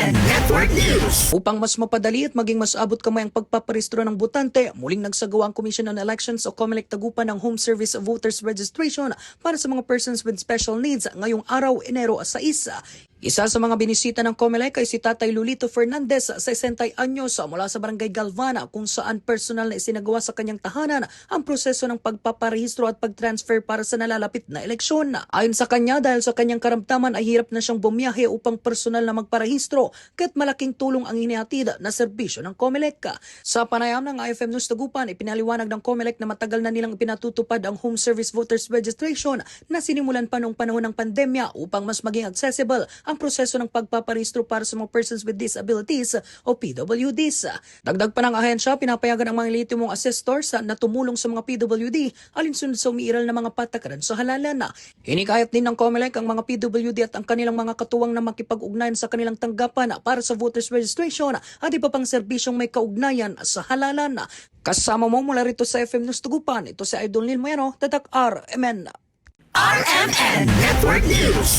RMN Network News. Upang mas mapadali at maging mas abot kamay ang pagpaparehistro ng botante, muling nagsagawa ang Commission on Elections o COMELEC Tagupan ng Home Service Voters Registration para sa mga persons with special needs ngayong araw, Enero 6. Isa sa mga binisita ng COMELEC ay si Tatay Lolito Fernandez, 60 anyos, mula sa Barangay Galvana, kung saan personal na isinagawa sa kanyang tahanan ang proseso ng pagpaparehistro at pagtransfer para sa nalalapit na eleksyon. Ayon sa kanya, dahil sa kanyang karamdaman ay hirap na siyang bumiyahe upang personal na magparehistro, kaya't malaking tulong ang inihatid na serbisyo ng COMELEC. Sa panayam ng IFM News Tagupan, ipinaliwanag ng COMELEC na matagal na nilang ipinatutupad ang Home Service Voters Registration na sinimulan pa noong panahon ng pandemya upang mas maging accessible ang proseso ng pagpaparehistro para sa mga persons with disabilities o PWDs. Dagdag pa ng ahensya, pinapayagan ang mga lehitimong assessors na tumulong sa mga PWD alinsunod sa umiiral na mga patakaran sa halalan. Hinikayat din ng COMELEC ang mga PWD at ang kanilang mga katuwang na makipag-ugnayan sa kanilang tanggapan para sa voters registration at iba pang serbisyong may kaugnayan sa halalan. Kasama mo mula rito sa FM News Tagupan, ito si Idol Nilmoyano, Tatak RMN. RMN Network News.